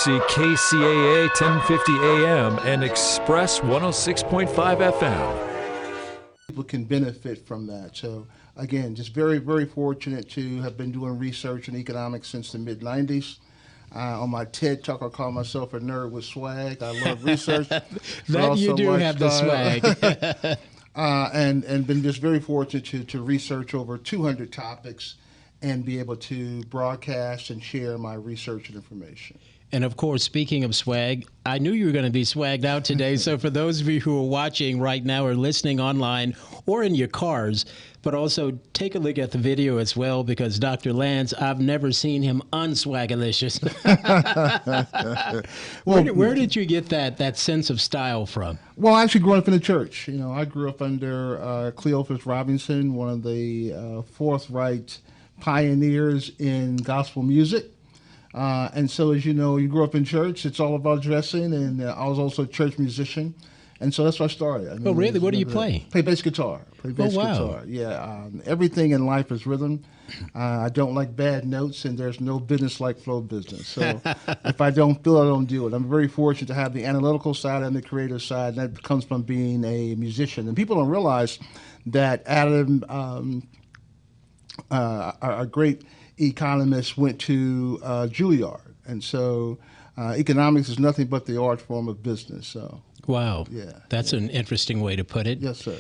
See KCAA 1050 AM and Express 106.5 FM. People can benefit from that. So again, just very, very fortunate to have been doing research in economics since the mid-90s. On my TED Talk, I call myself a nerd with swag. I love research. That you do have the swag. And been just very fortunate to research over 200 topics and be able to broadcast and share my research and information. And of course, speaking of swag, I knew you were going to be swagged out today. So for those of you who are watching right now or listening online or in your cars, but also take a look at the video as well, because Dr. Lance, I've never seen him unswagalicious. Where did you get that sense of style from? Well, I actually grew up in the church. You know, I grew up under Cleophas Robinson, one of the forthright pioneers in gospel music. And so, as you know, you grew up in church, it's all about dressing, and I was also a church musician. And so that's where I started. I mean, oh, really? What do you play? Play bass guitar. Guitar. Yeah. Everything in life is rhythm. I don't like bad notes, and there's no business like flow business. So if I don't feel it, I don't do it. I'm very fortunate to have the analytical side and the creative side, and that comes from being a musician. And people don't realize that Adam, our great economist, went to Juilliard. And so economics is nothing but the art form of business. So. Wow. Yeah. That's an interesting way to put it. Yes, sir.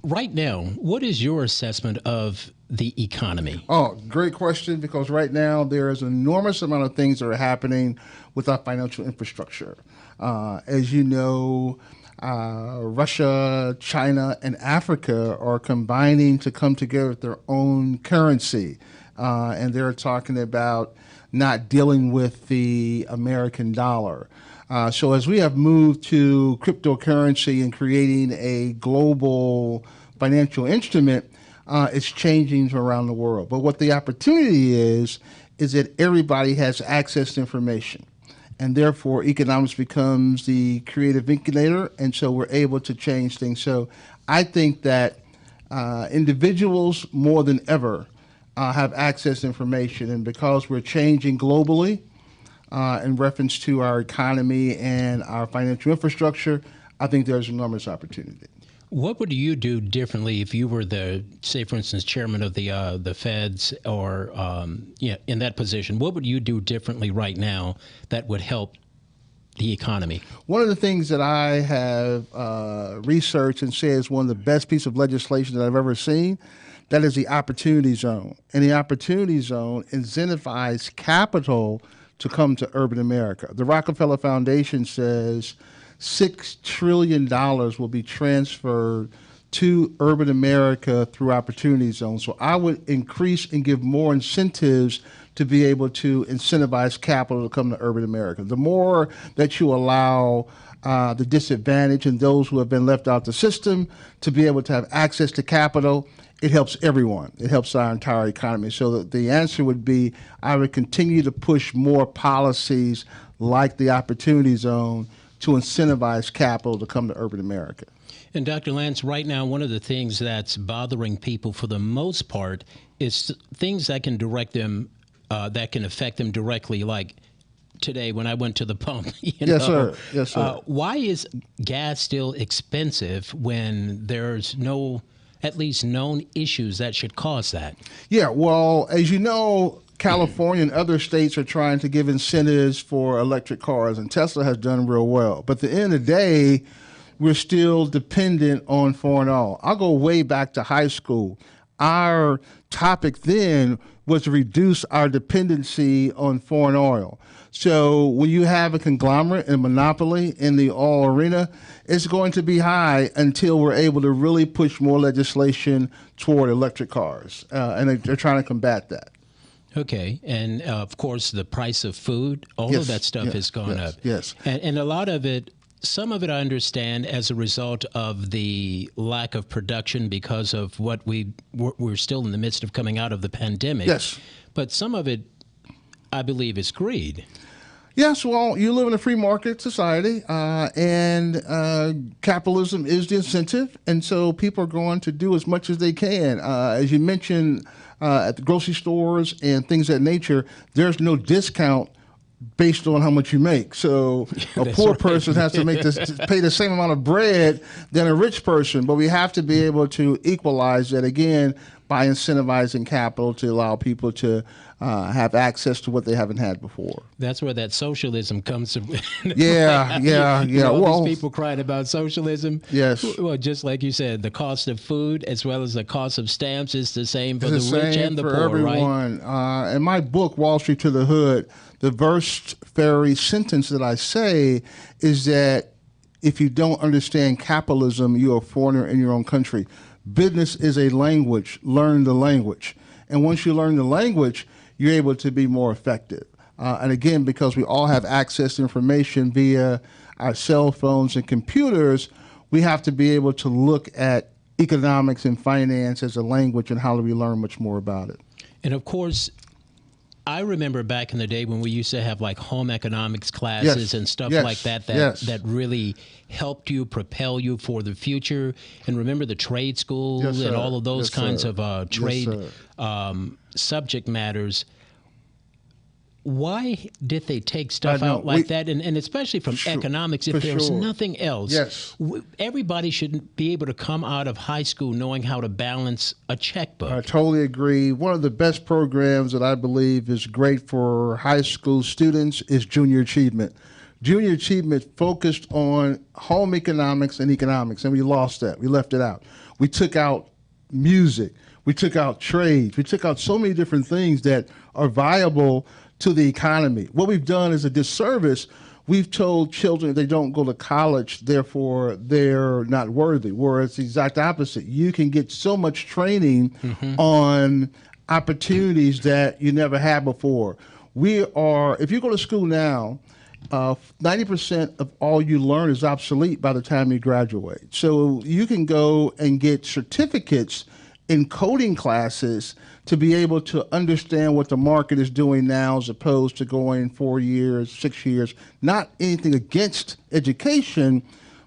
Right now, what is your assessment of the economy? Oh, great question, because right now there is an enormous amount of things that are happening with our financial infrastructure. As you know, Russia, China, and Africa are combining to come together with their own currency. And they're talking about not dealing with the American dollar. So as we have moved to cryptocurrency and creating a global financial instrument, it's changing around the world. But what the opportunity is that everybody has access to information. And therefore, economics becomes the creative incubator, and so we're able to change things. So I think that individuals more than ever have access to information, and because we're changing globally, in reference to our economy and our financial infrastructure, I think there's enormous opportunity. What would you do differently if you were the, say, for instance, chairman of the Feds, or in that position? What would you do differently right now that would help the economy? One of the things that I have researched and say is one of the best pieces of legislation that I've ever seen, that is the Opportunity Zone. And the Opportunity Zone incentivizes capital to come to urban America. The Rockefeller Foundation says $6 trillion will be transferred to urban America through Opportunity Zones. So I would increase and give more incentives to be able to incentivize capital to come to urban America. The more that you allow the disadvantaged and those who have been left out the system to be able to have access to capital, it helps everyone. It helps our entire economy. So the answer would be, I would continue to push more policies like the Opportunity Zone to incentivize capital to come to urban America. And Dr. Lance, right now, one of the things that's bothering people for the most part is things that can direct them, that can affect them directly, like today when I went to the pump. Yes, sir. Yes, sir. Why is gas still expensive when there's no at least known issues that should cause that? Yeah, well, as you know, California and other states are trying to give incentives for electric cars, and Tesla has done real well. But at the end of the day, we're still dependent on foreign oil. I'll go way back to high school. Our topic then was to reduce our dependency on foreign oil. So when you have a conglomerate and monopoly in the oil arena, it's going to be high until we're able to really push more legislation toward electric cars. And they're trying to combat that. Okay. And of course, the price of food, all of that stuff has gone up. Yes. And a lot of it, some of it I understand as a result of the lack of production because of what we're still in the midst of coming out of the pandemic. Yes. But some of it, I believe, is greed. Yes, well, you live in a free market society, and capitalism is the incentive, and so people are going to do as much as they can. As you mentioned, at the grocery stores and things of that nature, there's no discount based on how much you make. So a poor person has to pay the same amount of bread than a rich person. But we have to be able to equalize that again by incentivizing capital to allow people to have access to what they haven't had before. That's where that socialism comes from. Yeah. All these people crying about socialism. Yes. Well, just like you said, the cost of food as well as the cost of stamps is the same for the rich and the poor, everyone. right? In my book, Wall Street to the Hood, the very sentence that I say is that if you don't understand capitalism, you're a foreigner in your own country. Business is a language. Learn the language. And once you learn the language, you're able to be more effective. And again, because we all have access to information via our cell phones and computers, we have to be able to look at economics and finance as a language and how do we learn much more about it. And of course, I remember back in the day when we used to have like home economics classes and stuff like that really helped you, propel you for the future. And remember the trade school and all of those kinds of trade subject matters. Why did they take stuff out like that? And especially from economics, if there's nothing else, everybody should be able to come out of high school knowing how to balance a checkbook. I totally agree. One of the best programs that I believe is great for high school students is Junior Achievement. Junior Achievement focused on home economics and economics, and we lost that. We left it out. We took out music. We took out trades. We took out so many different things that are viable to the economy. What we've done is a disservice. We've told children they don't go to college, therefore they're not worthy, whereas the exact opposite. You can get so much training on opportunities that you never had before. If you go to school now, 90% of all you learn is obsolete by the time you graduate. So you can go and get certificates in coding classes to be able to understand what the market is doing now as opposed to going 4 years, 6 years. Not anything against education,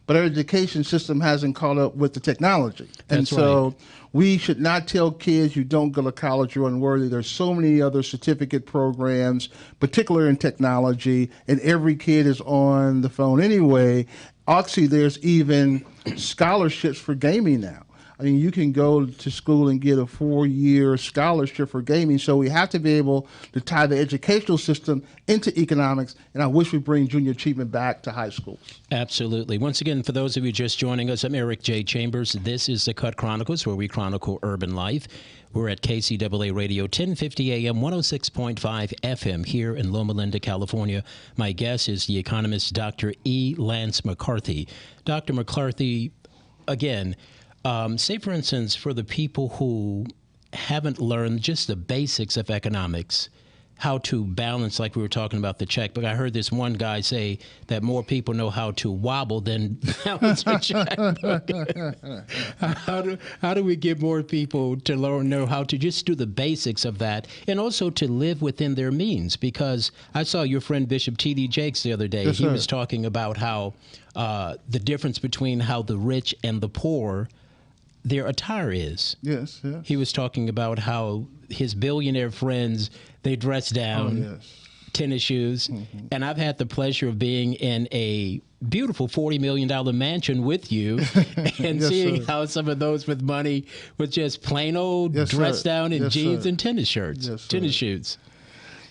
but our education system hasn't caught up with the technology. And so we should not tell kids you don't go to college, you're unworthy. There's so many other certificate programs, particularly in technology, and every kid is on the phone anyway. Actually, there's even scholarships for gaming now. I mean, you can go to school and get a 4-year scholarship for gaming. So we have to be able to tie the educational system into economics. And I wish we bring Junior Achievement back to high schools. Absolutely. Once again, for those of you just joining us, I'm Eric J. Chambers. This is the Cut Chronicles, where we chronicle urban life. We're at KCAA Radio, 1050 AM, 106.5 FM here in Loma Linda, California. My guest is the economist, Dr. E. Lance McCarthy. Dr. McCarthy, again, say, for instance, for the people who haven't learned just the basics of economics, how to balance, like we were talking about the checkbook. I heard this one guy say that more people know how to wobble than balance a checkbook. How do we get more people to know how to just do the basics of that and also to live within their means? Because I saw your friend Bishop T.D. Jakes the other day. He was talking about how the difference between how the rich and the poor, their attire is. Yes. He was talking about how his billionaire friends, they dress down, tennis shoes. And I've had the pleasure of being in a beautiful $40 million mansion with you and seeing how some of those with money with just plain old dress down in jeans and tennis shirts, tennis shoes.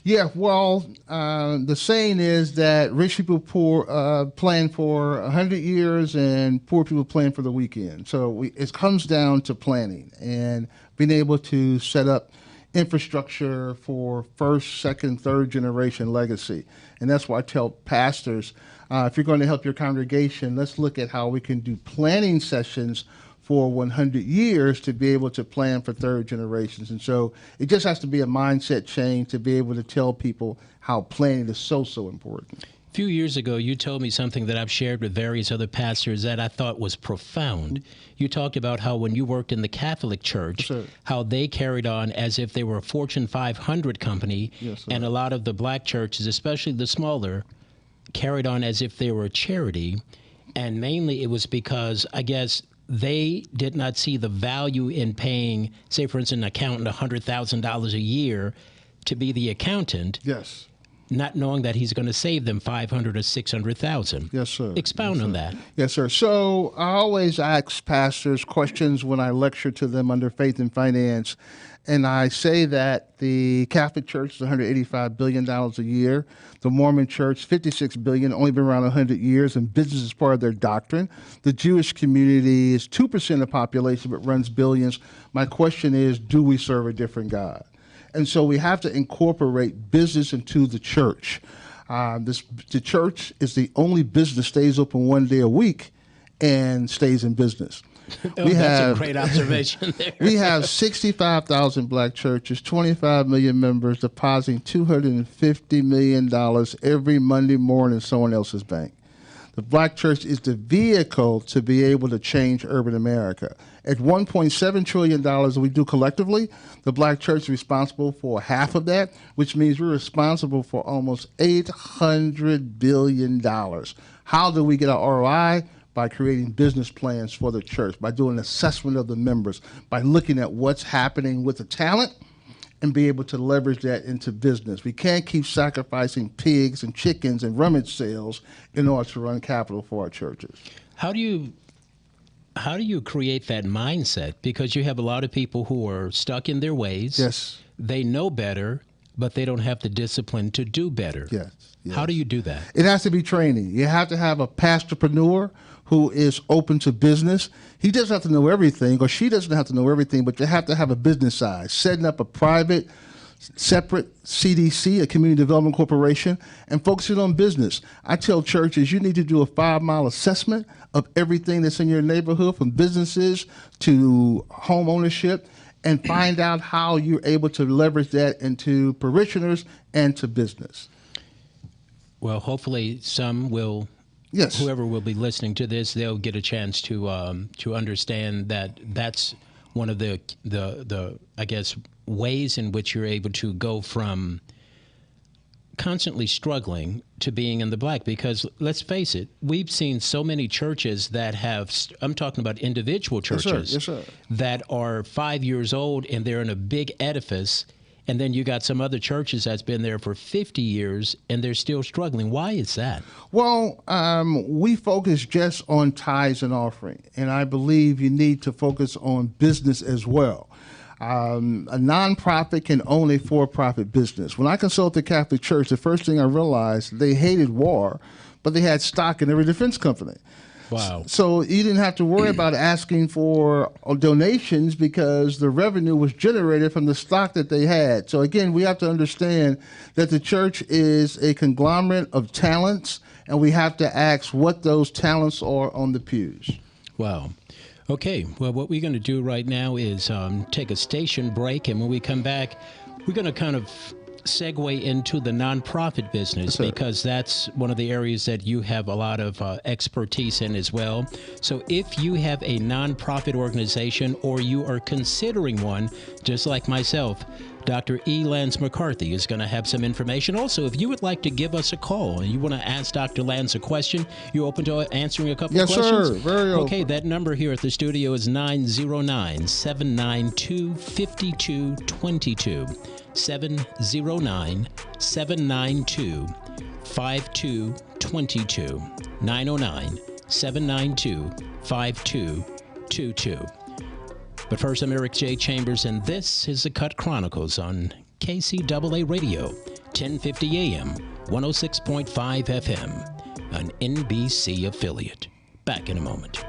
Yeah, well, the saying is that rich people plan for 100 years and poor people plan for the weekend. So it comes down to planning and being able to set up infrastructure for first, second, third generation legacy. And that's why I tell pastors, if you're going to help your congregation, let's look at how we can do planning sessions for 100 years to be able to plan for third generations. And so it just has to be a mindset change to be able to tell people how planning is so important. A few years ago, you told me something that I've shared with various other pastors that I thought was profound. You talked about how when you worked in the Catholic Church, how they carried on as if they were a Fortune 500 company, and a lot of the black churches, especially the smaller, carried on as if they were a charity. And mainly it was because, I guess, they did not see the value in paying, say, for instance, an accountant $100,000 a year to be the accountant. Yes. not knowing that he's going to save them 500 or 600,000. Yes, sir. Expound on that. Yes, sir. So I always ask pastors questions when I lecture to them under faith and finance. And I say that the Catholic Church is $185 billion a year. The Mormon Church, $56 billion, only been around 100 years, and business is part of their doctrine. The Jewish community is 2% of the population, but runs billions. My question is, do we serve a different God? And so we have to incorporate business into the church. The church is the only business stays open one day a week and stays in business. That's a great observation there. We have 65,000 black churches, 25 million members, depositing $250 million every Monday morning in someone else's bank. The black church is the vehicle to be able to change urban America. At $1.7 trillion we do collectively, the black church is responsible for half of that, which means we're responsible for almost $800 billion. How do we get our ROI? By creating business plans for the church, by doing an assessment of the members, by looking at what's happening with the talent and be able to leverage that into business. We can't keep sacrificing pigs and chickens and rummage sales in order to run capital for our churches. How do you create that mindset? Because you have a lot of people who are stuck in their ways. Yes. They know better, but they don't have the discipline to do better. Yes. Yes. How do you do that? It has to be training. You have to have a pastorpreneur who is open to business. He doesn't have to know everything, or she doesn't have to know everything, but you have to have a business side. Setting up a private, separate CDC, a community development corporation, and focusing on business. I tell churches you need to do a 5-mile assessment of everything that's in your neighborhood, from businesses to home ownership, and find out how you're able to leverage that into parishioners and to business. Well, hopefully some will. Yes. Whoever will be listening to this, they'll get a chance to understand that that's one of the I guess ways in which you're able to go from constantly struggling to being in the black. Because let's face it, we've seen so many churches that have, I'm talking about individual churches, yes, sir. that are 5 years old and they're in a big edifice. And then you got some other churches that's been there for 50 years and they're still struggling. Why is that? Well, we focus just on tithes and offering, and I believe you need to focus on business as well. A nonprofit can own a for-profit business. When I consulted the Catholic Church, the first thing I realized, they hated war, but they had stock in every defense company. Wow. So you didn't have to worry about asking for donations because the revenue was generated from the stock that they had. So again, we have to understand that the church is a conglomerate of talents, and we have to ask what those talents are on the pews. Wow. Okay. Well, what we're going to do right now is take a station break, and when we come back, we're going to kind of segue into the nonprofit business, because that's one of the areas that you have a lot of expertise in as well. So if you have a nonprofit organization or you are considering one, just like myself, Dr. E. Lance McCarthy is going to have some information. Also, if you would like to give us a call and you want to ask Dr. Lance a question, you're open to answering a couple of questions? Yes, sir. Very open. Okay, that number here at the studio is 909-792-5222. 709-792-5222. 909-792-5222. But first, I'm Eric J. Chambers, and this is the Cut Chronicles on KCAA Radio, 1050 AM, 106.5 FM, an NBC affiliate. Back in a moment.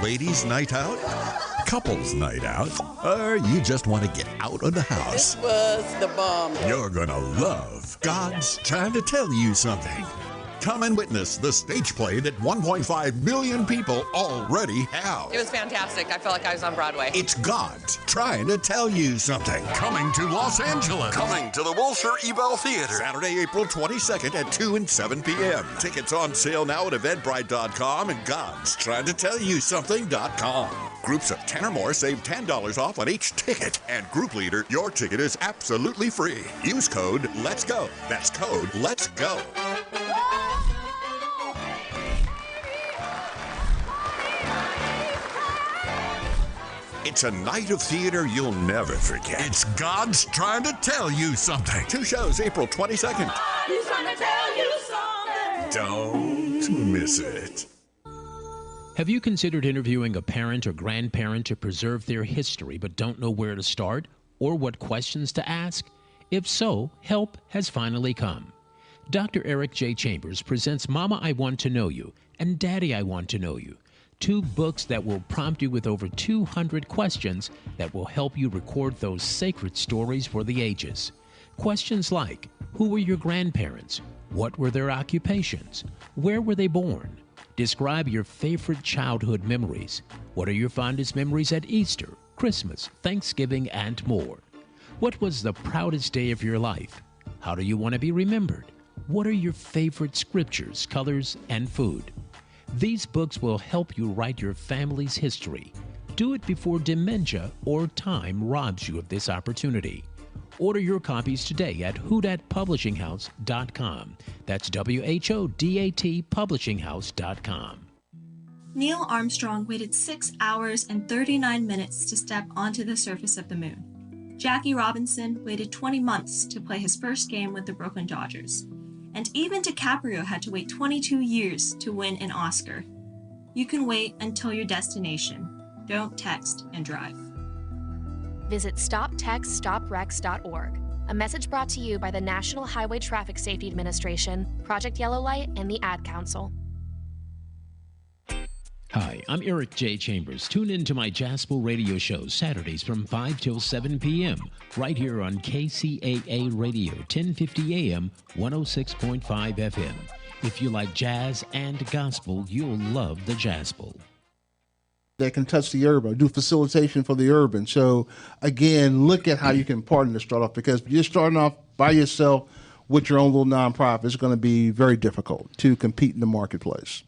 Ladies' night out? Couples' night out? Or you just want to get out of the house? This was the bomb. You're gonna love God's Trying to Tell You Something. Come and witness the stage play that 1.5 million people already have. It was fantastic. I felt like I was on Broadway. It's God's Trying to Tell You Something. Coming to Los Angeles. Coming to the Wilshire Ebell Theater. Saturday, April 22nd at 2 and 7 p.m. Tickets on sale now at eventbrite.com and godstryingtotellyousomething.com. Groups of 10 or more save $10 off on each ticket. And group leader, your ticket is absolutely free. Use code Let's Go. That's code Let's Go. It's a night of theater you'll never forget. It's God's Trying to Tell You Something. 2 shows, April 22nd. He's trying to tell you something. Don't miss it. Have you considered interviewing a parent or grandparent to preserve their history but don't know where to start or what questions to ask? If so, help has finally come. Dr. Eric J. Chambers presents Mama, I Want to Know You and Daddy, I Want to Know You, 2 books that will prompt you with over 200 questions that will help you record those sacred stories for the ages. Questions like, who were your grandparents? What were their occupations? Where were they born? Describe your favorite childhood memories. What are your fondest memories at Easter, Christmas, Thanksgiving, and more? What was the proudest day of your life? How do you want to be remembered? What are your favorite scriptures, colors, and food? These books will help you write your family's history. Do it before dementia or time robs you of this opportunity. Order your copies today at whodatpublishinghouse.com. That's WHODAT publishinghouse.com. Neil Armstrong waited 6 hours and 39 minutes to step onto the surface of the moon. Jackie Robinson waited 20 months to play his first game with the Brooklyn Dodgers. And even DiCaprio had to wait 22 years to win an Oscar. You can wait until your destination. Don't text and drive. Visit StopTextStopWrecks.org. A message brought to you by the National Highway Traffic Safety Administration, Project Yellow Light, and the Ad Council. Hi, I'm Eric J. Chambers. Tune in to my Jaspel radio show Saturdays from 5 till 7 p.m. right here on KCAA Radio, 1050 AM, 106.5 FM. If you like jazz and gospel, you'll love the Jaspel. That can touch the urban, do facilitation for the urban. So again, look at how you can partner to start off, because if you're starting off by yourself with your own little nonprofit, it's going to be very difficult to compete in the marketplace.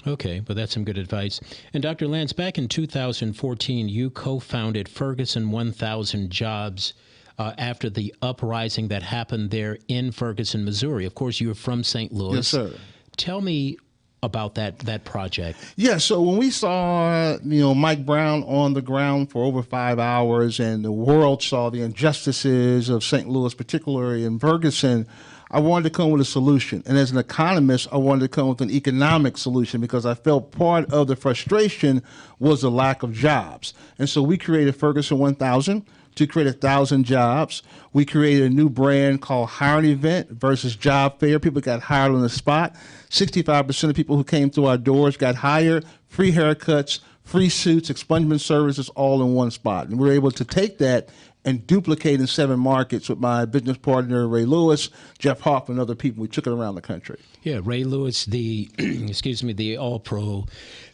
Okay, but that's some good advice. And Dr. Lance, back in 2014, you co-founded Ferguson 1000 Jobs after the uprising that happened there in Ferguson, Missouri. Of course, you're from St. Louis. Yes, sir. Tell me about that project. Yeah, so when we saw, Mike Brown on the ground for over 5 hours and the world saw the injustices of St. Louis, particularly in Ferguson, I wanted to come with a solution. And as an economist, I wanted to come with an economic solution because I felt part of the frustration was the lack of jobs. And so we created Ferguson 1000 to create 1,000 jobs. We created a new brand called Hiring Event versus Job Fair. People got hired on the spot. 65% of people who came through our doors got hired, free haircuts, free suits, expungement services, all in one spot. And we were able to take that and duplicate in 7 markets with my business partner, Ray Lewis, Jeff Hoffman, and other people. We took it around the country. Yeah, Ray Lewis, the the All-Pro,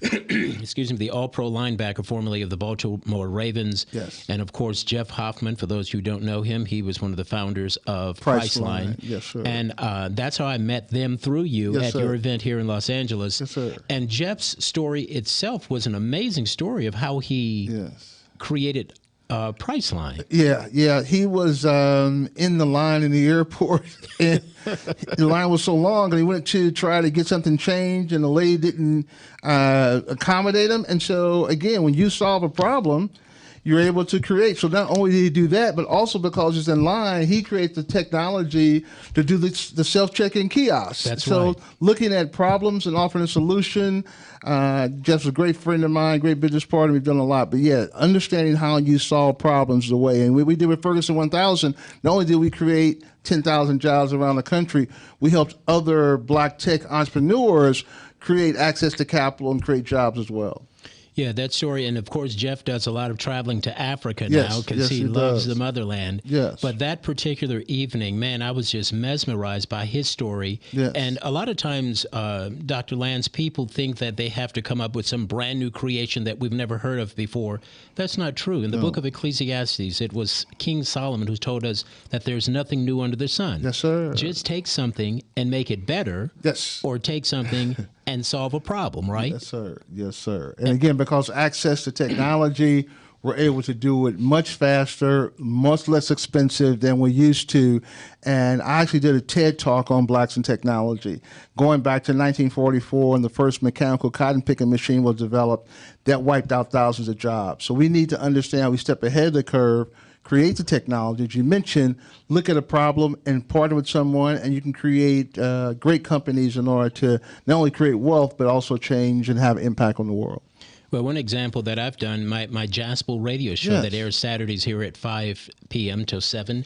the All-Pro linebacker, formerly of the Baltimore Ravens. Yes. And of course, Jeff Hoffman. For those who don't know him, he was one of the founders of Priceline. Yes, sir. And that's how I met them through you Yes, at sir. your event here in Los Angeles. Yes, sir. And Jeff's story itself was an amazing story of how he created Priceline. Yeah. He was in the line in the airport, and the line was so long, and he went to try to get something changed, and the lady didn't accommodate him. And so, again, when you solve a problem, you're able to create. So not only did he do that, but also because he's in line, he creates the technology to do the self-check-in kiosks. That's so right. Looking at problems and offering a solution. Jeff's a great friend of mine, great business partner. We've done a lot. But yeah, understanding how you solve problems is the way. And we did with Ferguson 1000, not only did we create 10,000 jobs around the country, we helped other black tech entrepreneurs create access to capital and create jobs as well. Yeah, that story. And of course, Jeff does a lot of traveling to Africa Yes, now because yes, he he loves does. the motherland. Yes. But that particular evening, man, I was just mesmerized by his story. Yes. And a lot of times, Dr. Lance, people think that they have to come up with some brand new creation that we've never heard of before. That's not true. In the book of Ecclesiastes, it was King Solomon who told us that there's nothing new under the sun. Yes, sir. Just take something and make it better. Yes. Or take something and solve a problem, right? Yes, sir. Yes, sir. And again, because access to technology, we're able to do it much faster, much less expensive than we used to. And I actually did a TED talk on blacks and technology, going back to 1944 when the first mechanical cotton picking machine was developed that wiped out thousands of jobs. So we need to understand we step ahead of the curve, create the technology. As you mentioned, look at a problem and partner with someone, and you can create great companies in order to not only create wealth, but also change and have impact on the world. Well, one example that I've done, my Jaspel radio show that airs Saturdays here at 5 p.m. till 7,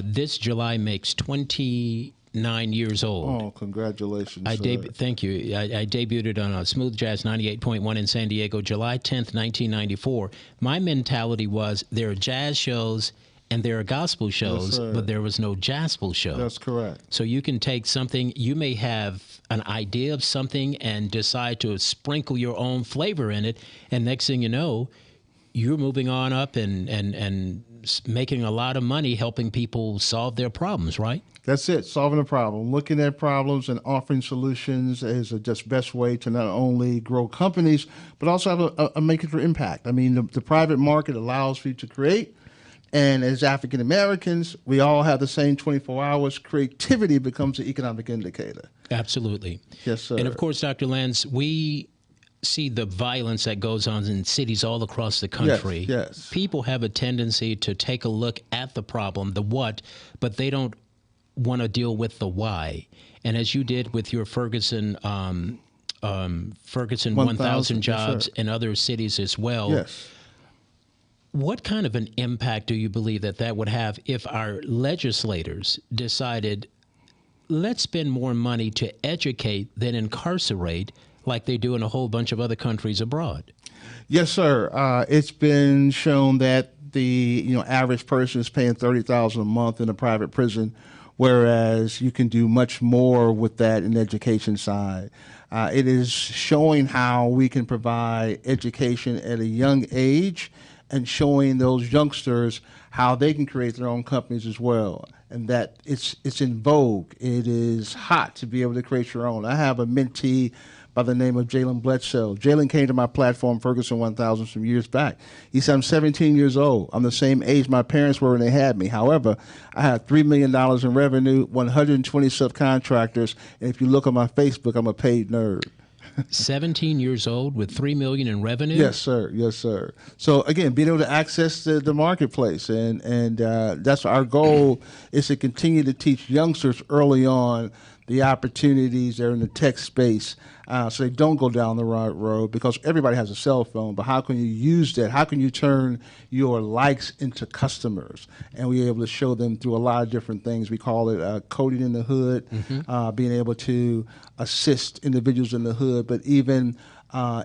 this July makes 29 years old. Oh, congratulations. Thank you. I debuted it on Smooth Jazz 98.1 in San Diego, July 10th, 1994. My mentality was there are jazz shows and there are gospel shows, but there was no Jaspel show. That's correct. So you can take something, you may have an idea of something and decide to sprinkle your own flavor in it, and next thing you know, you're moving on up and making a lot of money helping people solve their problems, right? That's it, solving a problem. Looking at problems and offering solutions is the just best way to not only grow companies, but also have a make it for impact. I mean, the private market allows for you to create, and as African Americans, we all have the same 24 hours. Creativity becomes an economic indicator. Absolutely. Yes, sir. And of course, Dr. Lance, we see the violence that goes on in cities all across the country. Yes. People have a tendency to take a look at the problem, the what, but they don't want to deal with the why. And as you did with your Ferguson 1,000 jobs in other cities as well. Yes. What kind of an impact do you believe that would have if our legislators decided, let's spend more money to educate than incarcerate like they do in a whole bunch of other countries abroad? Yes, sir. It's been shown that the average person is paying $30,000 a month in a private prison, whereas you can do much more with that in the education side. It is showing how we can provide education at a young age and showing those youngsters how they can create their own companies as well, and that it's in vogue. It is hot to be able to create your own. I have a mentee by the name of Jalen Bledsoe. Jalen came to my platform, Ferguson 1000, some years back. He said, I'm 17 years old. I'm the same age my parents were when they had me. However, I have $3 million in revenue, 120 subcontractors, and if you look on my Facebook, I'm a paid nerd. 17 years old with $3 million in revenue? Yes, sir. Yes, sir. So again, being able to access the marketplace, and that's our goal, is to continue to teach youngsters early on the opportunities that are in the tech space, so they don't go down the right road, because everybody has a cell phone. But how can you use that? How can you turn your likes into customers? And we're able to show them through a lot of different things. We call it coding in the hood, being able to assist individuals in the hood, but even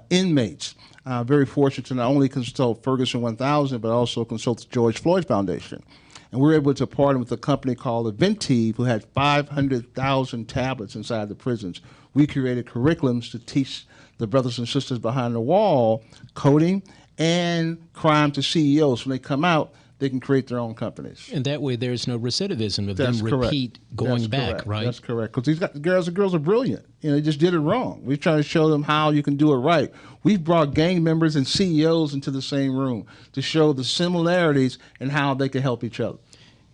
inmates. Very fortunate to not only consult Ferguson 1000, but also consult the George Floyd Foundation. And we were able to partner with a company called Inventive, who had 500,000 tablets inside the prisons. We created curriculums to teach the brothers and sisters behind the wall coding and crime to CEOs. When they come out, they can create their own companies. And that way there's no recidivism of That's them correct. repeat going That's back, correct. right? That's correct. Because these girls are brilliant. They just did it wrong. We're trying to show them how you can do it right. We've brought gang members and CEOs into the same room to show the similarities and how they can help each other.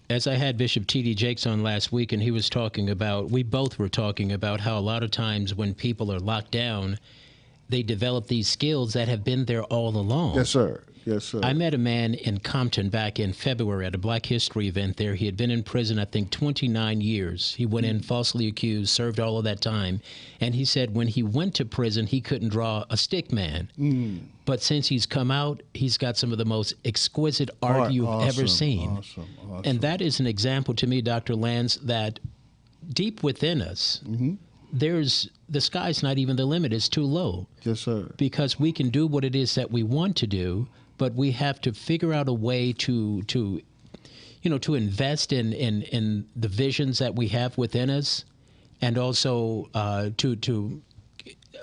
As I had Bishop T.D. Jakes on last week, and he was talking about, we both were talking about how a lot of times when people are locked down, they develop these skills that have been there all along. Yes, sir. Yes, sir. I met a man in Compton back in February at a Black History event there. He had been in prison, I think, 29 years. He went in falsely accused, served all of that time. And he said when he went to prison, he couldn't draw a stick man. But since he's come out, he's got some of the most exquisite art you've ever seen. Awesome. And that is an example to me, Dr. Lance, that deep within us, there's the sky's not even the limit. It's too low. Yes, sir. Because we can do what it is that we want to do, but we have to figure out a way to invest in the visions that we have within us, and also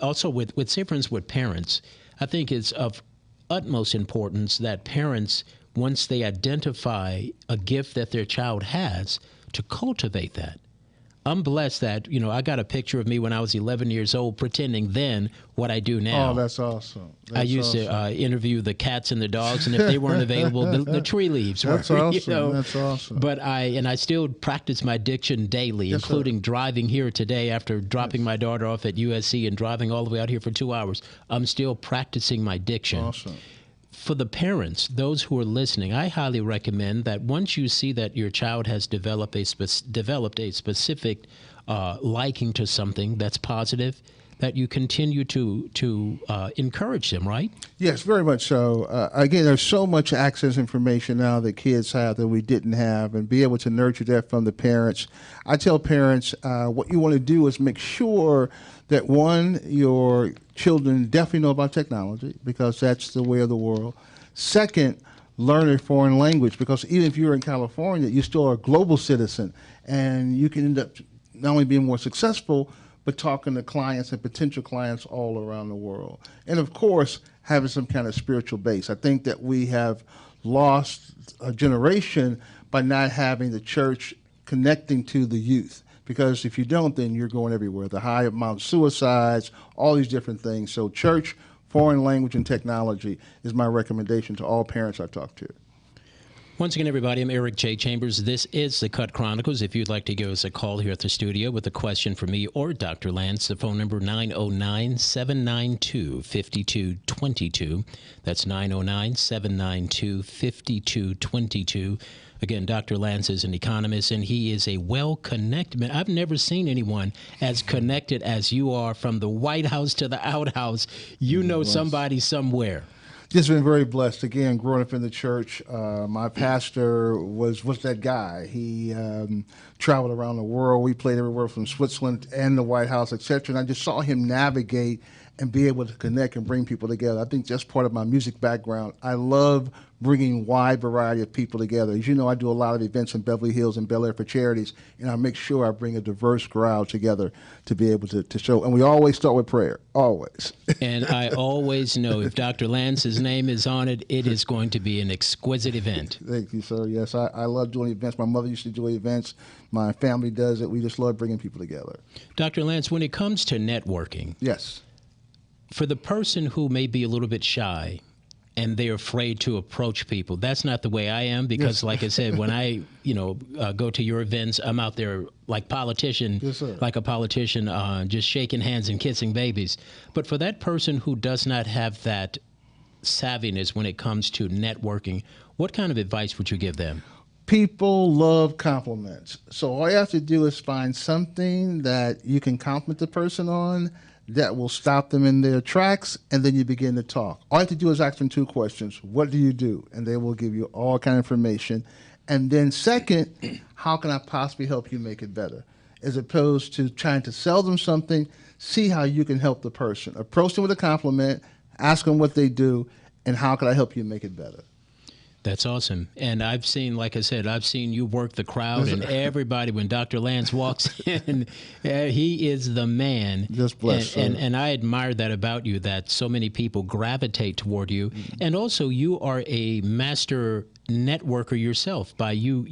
also with difference with parents. I think it's of utmost importance that parents, once they identify a gift that their child has, to cultivate that. I'm blessed that, I got a picture of me when I was 11 years old pretending then what I do now. Oh, that's awesome. I used to interview the cats and the dogs, and if they weren't available, the tree leaves were. That's awesome. That's awesome. But I still practice my diction daily, including driving here today after dropping my daughter off at USC and driving all the way out here for 2 hours. I'm still practicing my diction. Awesome. For the parents, those who are listening, I highly recommend that once you see that your child has developed a specific liking to something that's positive, that you continue to encourage them, right? Yes, very much so. Again, there's so much access information now that kids have that we didn't have, and be able to nurture that from the parents. I tell parents what you want to do is make sure that, one, your children definitely know about technology, because that's the way of the world. Second, learn a foreign language, because even if you're in California, you're still a global citizen, and you can end up not only being more successful, but talking to clients and potential clients all around the world. And of course, having some kind of spiritual base. I think that we have lost a generation by not having the church connecting to the youth. Because if you don't, then you're going everywhere. The high amount of suicides, all these different things. So church, foreign language, and technology is my recommendation to all parents I talk to. Once again, everybody, I'm Eric J. Chambers. This is the Cut Chronicles. If you'd like to give us a call here at the studio with a question for me or Dr. Lance, the phone number 909-792-5222. That's 909-792-5222. Again, Dr. Lance is an economist, and he is a well-connected man. I've never seen anyone as connected as you are, from the White House to the outhouse. You know somebody somewhere. Just been very blessed. Again, growing up in the church, my pastor was that guy. He traveled around the world. We played everywhere from Switzerland and the White House, etc. And I just saw him navigate and be able to connect and bring people together. I think that's part of my music background. I love bringing wide variety of people together. As you know, I do a lot of events in Beverly Hills and Bel Air for charities, and I make sure I bring a diverse crowd together to be able to show. And we always start with prayer, always. And I always know if Dr. Lance's name is on it, it is going to be an exquisite event. Thank you, sir. Yes, I love doing events. My mother used to do events. My family does it. We just love bringing people together. Dr. Lance, when it comes to networking, yes, for the person who may be a little bit shy and they're afraid to approach people, that's not the way I am, because, like I said, when I, go to your events, I'm out there like a politician, just shaking hands and kissing babies. But for that person who does not have that savviness when it comes to networking, what kind of advice would you give them? People love compliments. So all you have to do is find something that you can compliment the person on that will stop them in their tracks, and then you begin to talk. All you have to do is ask them 2 questions. What do you do? And they will give you all kind of information. And then second, how can I possibly help you make it better? As opposed to trying to sell them something, see how you can help the person. Approach them with a compliment, ask them what they do, and how can I help you make it better? That's awesome. And I've seen, like I said, I've seen you work the crowd, and everybody, when Dr. Lance walks in, he is the man. Just bless. And I admire that about you, that so many people gravitate toward you. And also, you are a master networker yourself by you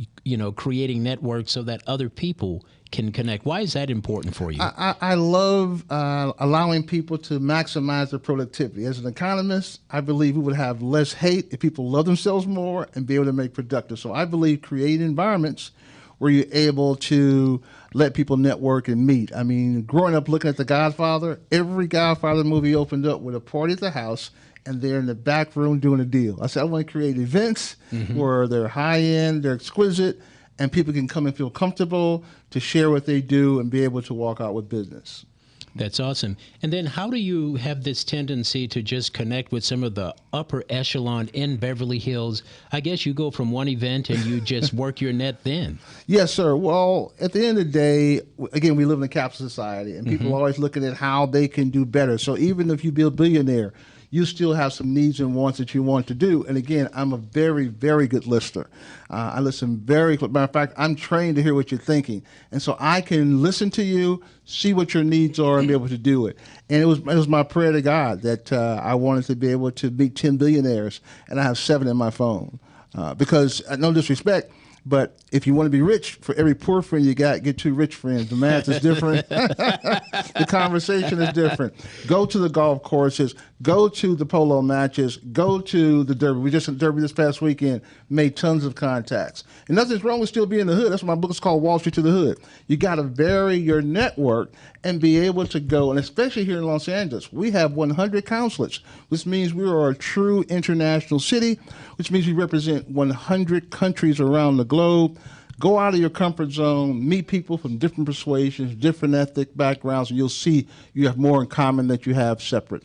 creating networks so that other people can connect. Why is that important for you? I love allowing people to maximize their productivity. As an economist, I believe we would have less hate if people love themselves more and be able to make productive. So I believe creating environments where you're able to let people network and meet. I mean, growing up looking at The Godfather, every Godfather movie opened up with a party at the house, and they're in the back room doing a deal. I said, I want to create events where they're high-end, they're exquisite, and people can come and feel comfortable to share what they do and be able to walk out with business. That's awesome. And then how do you have this tendency to just connect with some of the upper echelon in Beverly Hills? I guess you go from one event and you just work your net then. Yes, sir. Well, at the end of the day, again, we live in a capitalist society, and people are always looking at how they can do better. So even if you be a billionaire, you still have some needs and wants that you want to do. And again, I'm a very, very good listener. I listen very close. Matter of fact, I'm trained to hear what you're thinking. And so I can listen to you, see what your needs are, and be able to do it. And it was my prayer to God that I wanted to be able to meet 10 billionaires, and I have 7 in my phone. Because, no disrespect, But if you want to be rich, for every poor friend you got, get 2 rich friends. The math is different. The conversation is different. Go to the golf courses. Go to the polo matches. Go to the Derby. We just in Derby this past weekend, made tons of contacts. And nothing's wrong with still being in the hood. That's why my book is called Wall Street to the Hood. You got to vary your network and be able to go, and especially here in Los Angeles, we have 100 consulates, which means we are a true international city, which means we represent 100 countries around the globe. Go out of your comfort zone, meet people from different persuasions, different ethnic backgrounds, and you'll see you have more in common than you have separate.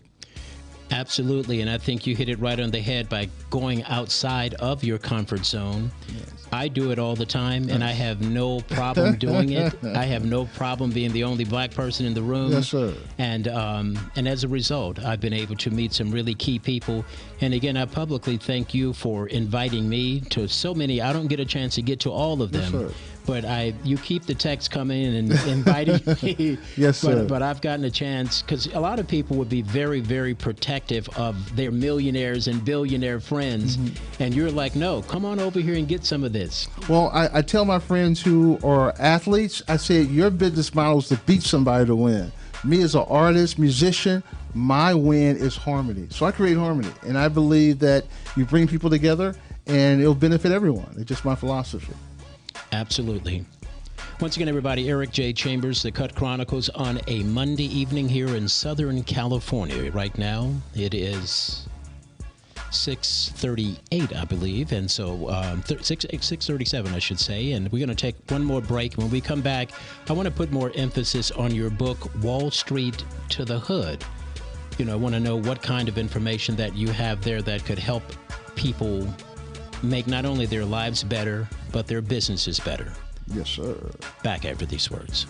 Absolutely, and I think you hit it right on the head by going outside of your comfort zone. Yes. I do it all the time, and I have no problem doing it. I have no problem being the only black person in the room. Yes, sir. And as a result, I've been able to meet some really key people. And again, I publicly thank you for inviting me to so many. I don't get a chance to get to all of them. Yes, sir. But you keep the text coming and inviting me. Yes, sir. But I've gotten a chance, because a lot of people would be very, very protective of their millionaires and billionaire friends. Mm-hmm. And you're like, no, come on over here and get some of this. Well, I tell my friends who are athletes, I say your business model is to beat somebody to win. Me as an artist, musician, my win is harmony. So I create harmony. And I believe that you bring people together and it'll benefit everyone. It's just my philosophy. Absolutely. Once again, everybody, Eric J. Chambers, The Cut Chronicles, on a Monday evening here in Southern California. Right now, it is 6:38, I believe, and so 6:37, I should say. And we're going to take one more break. When we come back, I want to put more emphasis on your book, Wall Street to the Hood. You know, I want to know what kind of information that you have there that could help people make not only their lives better, but their businesses better. Yes, sir. Back after these words.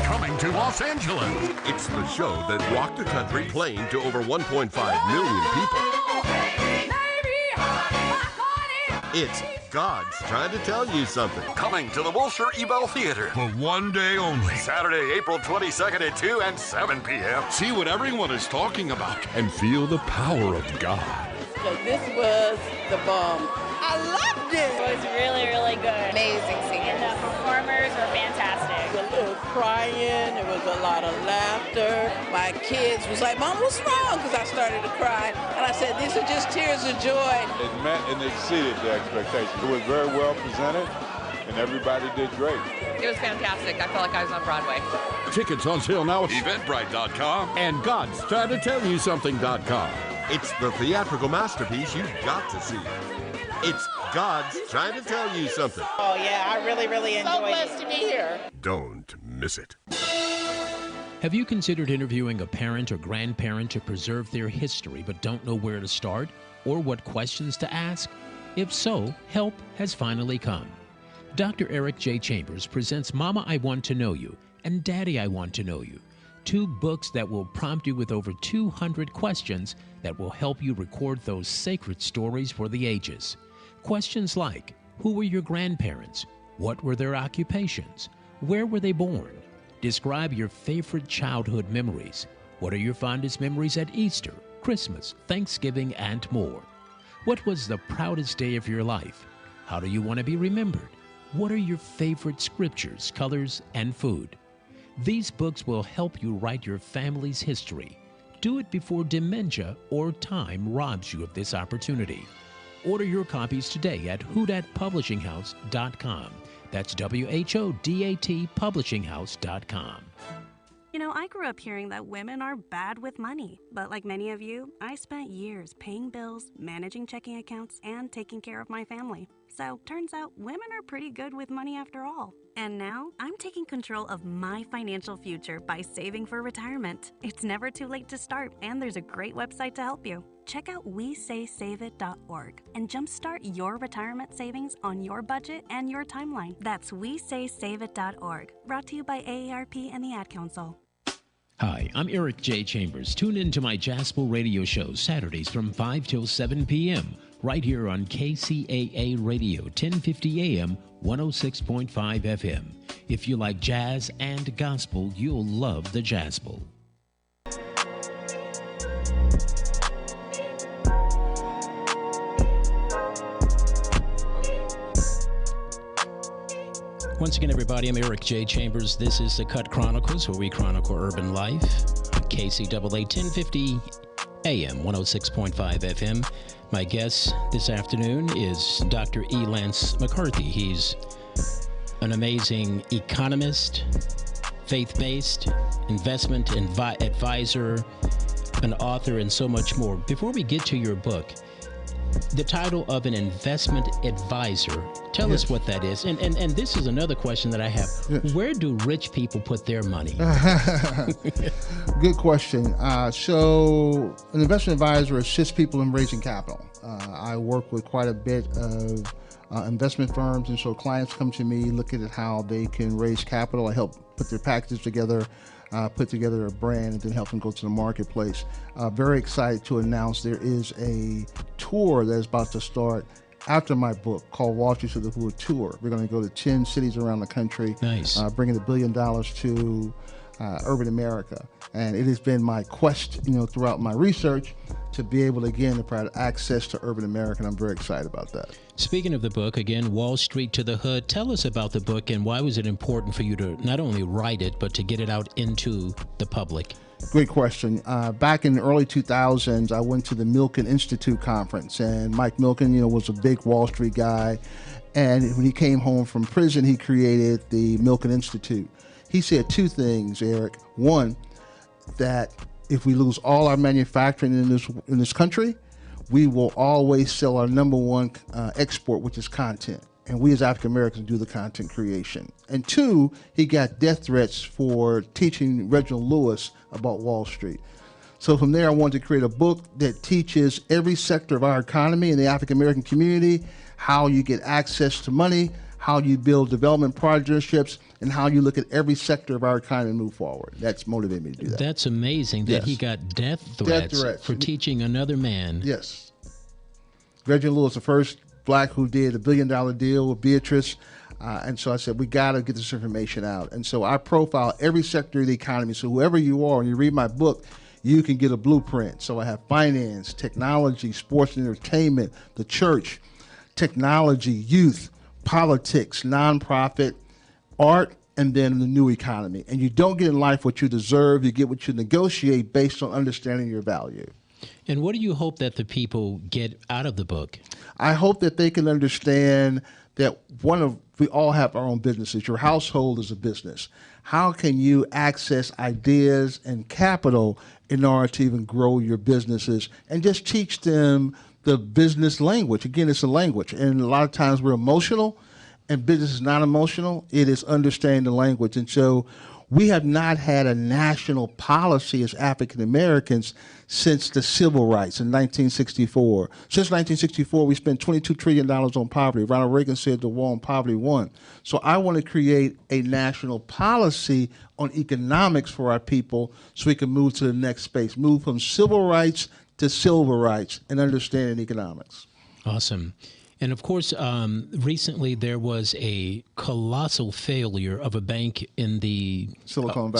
Coming to Los Angeles, it's the show that rocked the country, playing to over 1.5 million people. It's God's Trying to Tell You Something. Coming to the Wilshire Ebell Theater for one day only. Saturday, April 22nd at 2 and 7 p.m. See what everyone is talking about and feel the power of God. So this was the bomb. I loved it. It was really, really good. Amazing singing. And the performers were fantastic. A little crying. There was a lot of laughter. My kids was like, Mom, what's wrong? Because I started to cry. And I said, these are just tears of joy. It met and exceeded the expectations. It was very well presented, and everybody did great. It was fantastic. I felt like I was on Broadway. Tickets on sale now at Eventbrite.com and God's Trying to Tell You Something.com. It's the theatrical masterpiece you've got to see. It's God's Trying to Tell You Something. Oh, yeah, I really, really enjoyed it. So blessed to be here. Don't miss it. Have you considered interviewing a parent or grandparent to preserve their history but don't know where to start or what questions to ask? If so, help has finally come. Dr. Eric J. Chambers presents Mama, I Want to Know You and Daddy, I Want to Know You, 2 books that will prompt you with over 200 questions that will help you record those sacred stories for the ages. Questions like, who were your grandparents? What were their occupations? Where were they born? Describe your favorite childhood memories. What are your fondest memories at Easter, Christmas, Thanksgiving, and more? What was the proudest day of your life? How do you want to be remembered? What are your favorite scriptures, colors, and food? These books will help you write your family's history. Do it before dementia or time robs you of this opportunity. Order your copies today at whodatpublishinghouse.com. That's WHODAT publishinghouse.com. You know, I grew up hearing that women are bad with money. But like many of you, I spent years paying bills, managing checking accounts, and taking care of my family. So turns out women are pretty good with money after all. And now I'm taking control of my financial future by saving for retirement. It's never too late to start, and there's a great website to help you. Check out WeSaySaveIt.org and jumpstart your retirement savings on your budget and your timeline. That's WeSaySaveIt.org. Brought to you by AARP and the Ad Council. Hi, I'm Eric J. Chambers. Tune in to my Jaspel radio show Saturdays from 5 till 7 p.m. right here on KCAA Radio, 1050 AM, 106.5 FM. If you like jazz and gospel, you'll love the Jaspel. Once again, everybody, I'm Eric J. Chambers. This is the Cut Chronicles, where we chronicle urban life. KCAA 1050 AM, 106.5 FM. My guest this afternoon is Dr. E. Lance McCarthy. He's an amazing economist, faith-based, investment advisor, an author, and so much more. Before we get to your book, the title of an investment advisor, tell us what that is. And this is another question that I have. Yes. Where do rich people put their money? Good question. So an investment advisor assists people in raising capital. I work with quite a bit of investment firms, and so clients come to me looking at how they can raise capital. I help put their packages together, put together a brand, and then help them go to the marketplace. Very excited to announce there is a tour that is about to start after my book called Wall Street to the Hood Tour. We're going to go to 10 cities around the country, bringing $1 billion to urban America. And it has been my quest, throughout my research to be able to, again, to provide access to urban America, and I'm very excited about that. Speaking of the book, again, Wall Street to the Hood, tell us about the book and why was it important for you to not only write it, but to get it out into the public? Great question. Back in the early 2000s, I went to the Milken Institute conference, and Mike Milken, was a big Wall Street guy. And when he came home from prison, he created the Milken Institute. He said two things, Eric. One, that if we lose all our manufacturing in this country, we will always sell our number one export, which is content. And we as African Americans do the content creation. And two, he got death threats for teaching Reginald Lewis about Wall Street. So from there, I wanted to create a book that teaches every sector of our economy and the African American community how you get access to money, how you build development partnerships, and how you look at every sector of our economy and move forward. That's motivated me to do that. That's amazing that he got death threats for teaching another man. Yes. Reginald Lewis, the first black who did a $1 billion deal with Beatrice. And so I said, we got to get this information out. And so I profile every sector of the economy. So whoever you are, when you read my book, you can get a blueprint. So I have finance, technology, sports and entertainment, the church, technology, youth, politics, nonprofit, art, and then the new economy. And you don't get in life what you deserve. You get what you negotiate based on understanding your value. And what do you hope that the people get out of the book? I hope that they can understand that we all have our own businesses. Your household is a business. How can you access ideas and capital in order to even grow your businesses, and just teach them the business language? Again, it's a language, and a lot of times we're emotional, and business is not emotional. It is understanding the language. And so we have not had a national policy as African Americans since the civil rights in 1964. Since 1964, we spent $22 trillion on poverty. Ronald Reagan said the war on poverty won. So I want to create a national policy on economics for our people so we can move to the next space, move from civil rights to silver rights and understanding economics. Awesome. And of course, recently there was a colossal failure of a bank in the Silicon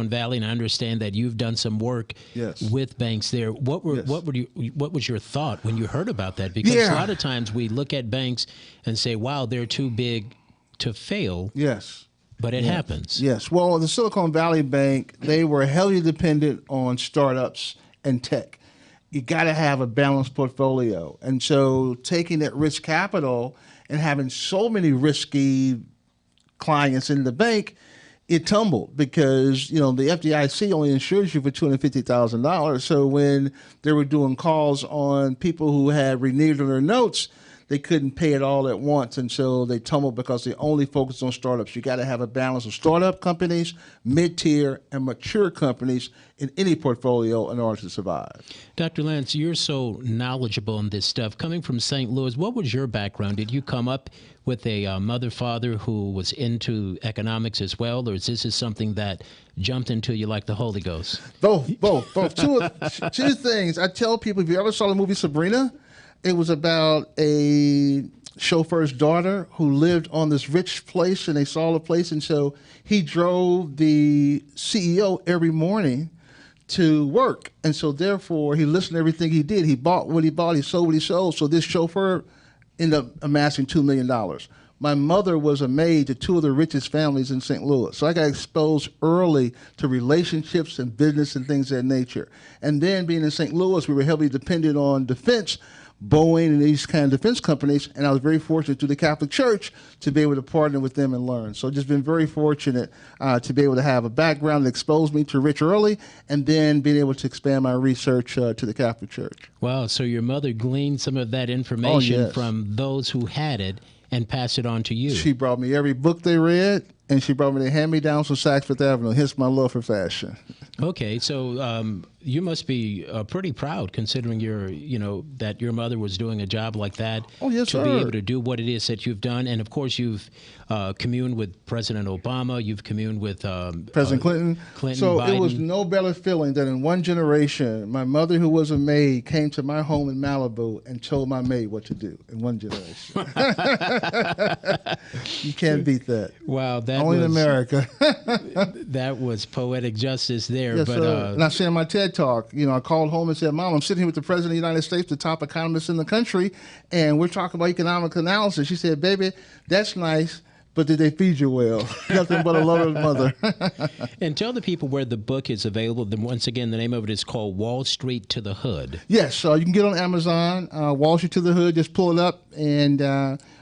Valley. And I understand that you've done some work with banks there. What was your thought when you heard about that? Because a lot of times we look at banks and say, "Wow, they're too big to fail." Yes. But it happens. Yes. Well, the Silicon Valley Bank, they were heavily dependent on startups and tech. You got to have a balanced portfolio. And so taking that risk capital and having so many risky clients in the bank, it tumbled because, the FDIC only insures you for $250,000. So when they were doing calls on people who had reneged on their notes, they couldn't pay it all at once, and so they tumbled because they only focused on startups. You got to have a balance of startup companies, mid-tier, and mature companies in any portfolio in order to survive. Dr. Lance, you're so knowledgeable in this stuff. Coming from St. Louis, what was your background? Did you come up with a mother, father who was into economics as well, or is this something that jumped into you like the Holy Ghost? Both. Two things. I tell people, if you ever saw the movie Sabrina, it was about a chauffeur's daughter who lived on this rich place, and they saw the place, and so he drove the CEO every morning to work. And so therefore, he listened to everything he did. He bought what he bought, he sold what he sold. So this chauffeur ended up amassing $2 million. My mother was a maid to two of the richest families in St. Louis. So I got exposed early to relationships and business and things of that nature. And then being in St. Louis, we were heavily dependent on defense, Boeing and these kind of defense companies, and I was very fortunate through the Catholic Church to be able to partner with them and learn. So just been very fortunate to be able to have a background that exposed me to rich early, and then being able to expand my research to the Catholic Church. Wow, so your mother gleaned some of that information yes. from those who had it and passed it on to you. She brought me every book they read, and she brought me the hand-me-downs from Saks Fifth Avenue, hence my love for fashion. Okay, so you must be pretty proud, considering that your mother was doing a job like that. Oh, yes, to sir. be able to do what it is that you've done, and of course you've communed with President Obama, you've communed with President Clinton. So Biden. It was no better feeling than in one generation, my mother, who was a maid, came to my home in Malibu and told my maid what to do. In one generation, you can't beat that. Wow, that only was, in America. That was poetic justice there. Yes, but sir. And I said in my TED Talk, I called home and said, Mom, I'm sitting here with the President of the United States, the top economist in the country, and we're talking about economic analysis. She said, baby, that's nice, but did they feed you well? Nothing but a loving mother. And tell the people where the book is available. Then once again, the name of it is called Wall Street to the Hood. Yes, you can get on Amazon, Wall Street to the Hood. Just pull it up. And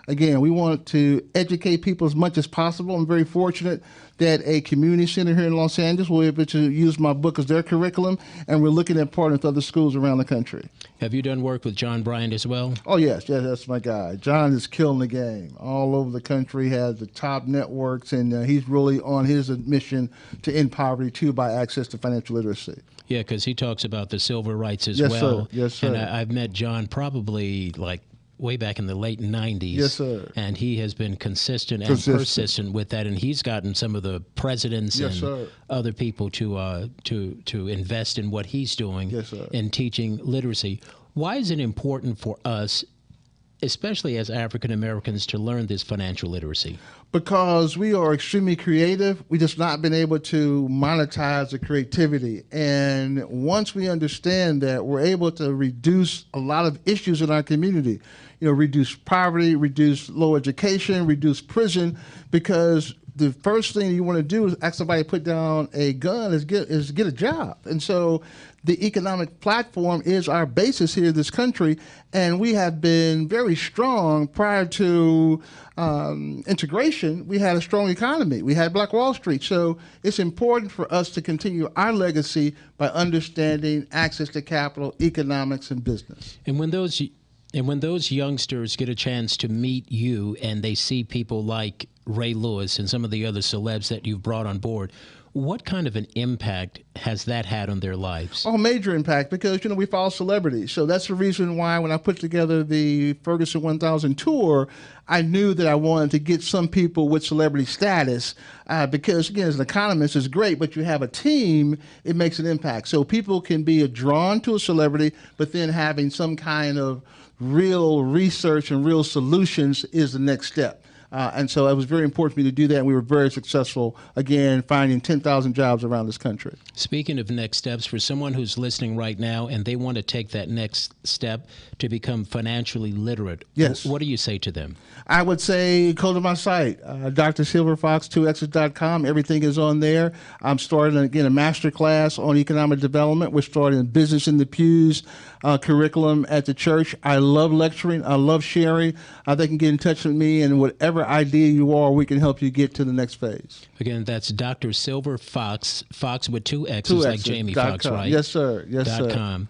again, we want to educate people as much as possible. I'm very fortunate that a community center here in Los Angeles will be able to use my book as their curriculum, and we're looking at partnering with other schools around the country. Have you done work with John Bryant as well? Oh, yes, that's my guy. John is killing the game all over the country, has the top networks, and he's really on his mission to end poverty, too, by access to financial literacy. Yeah, because he talks about the civil rights as yes, well. Sir. Yes, sir. And I've met John probably way back in the late 90s. Yes, sir. And he has been consistent and persistent with that, and he's gotten some of the presidents and other people to invest in what he's doing in teaching literacy. Why is it important for us, especially as African Americans, to learn this financial literacy? Because we are extremely creative. We just not been able to monetize the creativity. And once we understand that, we're able to reduce a lot of issues in our community. Reduce poverty, reduce low education, reduce prison, because the first thing you want to do is ask somebody to put down a gun is get a job. And so the economic platform is our basis here in this country, and we have been very strong prior to integration. We had a strong economy. We had Black Wall Street. So it's important for us to continue our legacy by understanding access to capital, economics, and business. And when those youngsters get a chance to meet you and they see people like Ray Lewis and some of the other celebs that you've brought on board, what kind of an impact has that had on their lives? Oh, major impact, because, we follow celebrities. So that's the reason why when I put together the Ferguson 1000 tour, I knew that I wanted to get some people with celebrity status because, again, as an economist, it's great, but you have a team, it makes an impact. So people can be drawn to a celebrity, but then having some kind of real research and real solutions is the next step. And so it was very important for me to do that, and we were very successful, again, finding 10,000 jobs around this country. Speaking of next steps, for someone who's listening right now and they want to take that next step to become financially literate, yes. What do you say to them? I would say go to my site, drsilverfox2x's.com. Everything is on there. I'm starting, again, a master class on economic development. We're starting a Business in the Pews curriculum at the church. I love lecturing. I love sharing. They can get in touch with me, and whatever idea you are, we can help you get to the next phase. Again, that's Dr. Silver Fox, Fox with two X's, like Jamie Foxx, right? Yes, sir. Yes, sir. .com.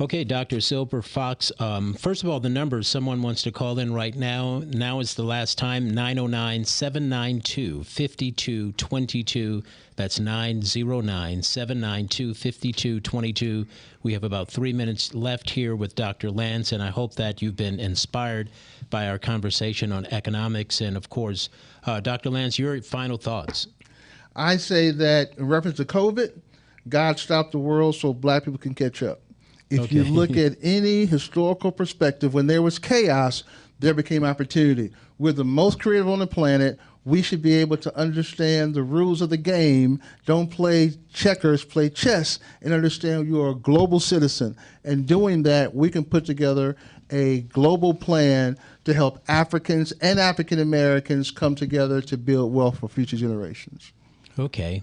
Okay, Dr. Silver Fox. First of all, the number someone wants to call in right now. Now is the last time, 909-792-5222. That's 909-792-5222. We have about 3 minutes left here with Dr. Lance, and I hope that you've been inspired by our conversation on economics. And, of course, Dr. Lance, your final thoughts. I say that in reference to COVID, God stopped the world so black people can catch up. If you look at any historical perspective, when there was chaos, there became opportunity. We're the most creative on the planet. We should be able to understand the rules of the game. Don't play checkers, play chess, and understand you are a global citizen. And doing that, we can put together a global plan to help Africans and African Americans come together to build wealth for future generations. Okay,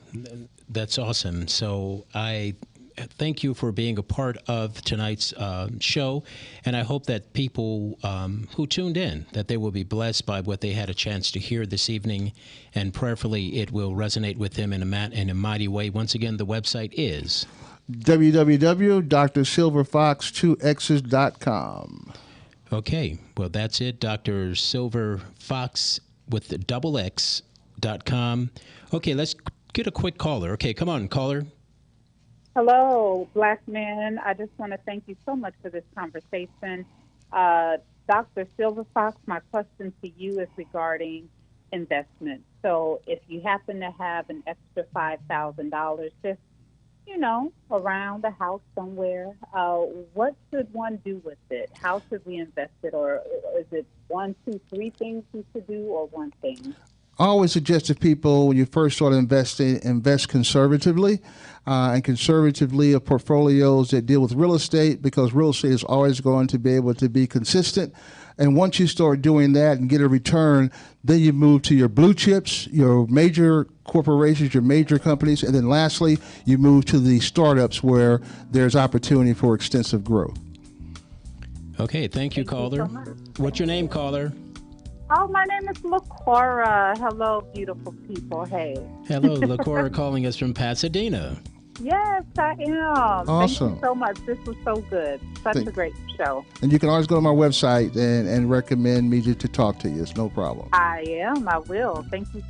that's awesome. So I thank you for being a part of tonight's show, and I hope that people who tuned in, that they will be blessed by what they had a chance to hear this evening, and prayerfully it will resonate with them in a mighty way. Once again, the website is www.drsilverfox2x's.com. Okay, well, that's it. Dr. Silver Fox with the .com. Okay, let's get a quick caller. Okay, come on, caller. Hello, Black men. I just want to thank you so much for this conversation. Dr. Silver Fox, my question to you is regarding investment. So if you happen to have an extra $5,000, just around the house somewhere, what should one do with it? How should we invest it? Or is it 1, 2, 3 things we should do, or one thing? I always suggest to people when you first start investing, invest conservatively, and conservatively of portfolios that deal with real estate, because real estate is always going to be able to be consistent. And once you start doing that and get a return, then you move to your blue chips, your major corporations, your major companies, and then lastly, you move to the startups where there's opportunity for extensive growth. Okay, thank you, caller. You so much. What's your name, caller? Oh, my name is LaCora. Hello, beautiful people. Hey. Hello, LaCora calling us from Pasadena. Yes, I am. Awesome. Thank you so much. This was so good. Such a great show. And you can always go to my website and recommend me to talk to you. It's no problem. I am. I will. Thank you so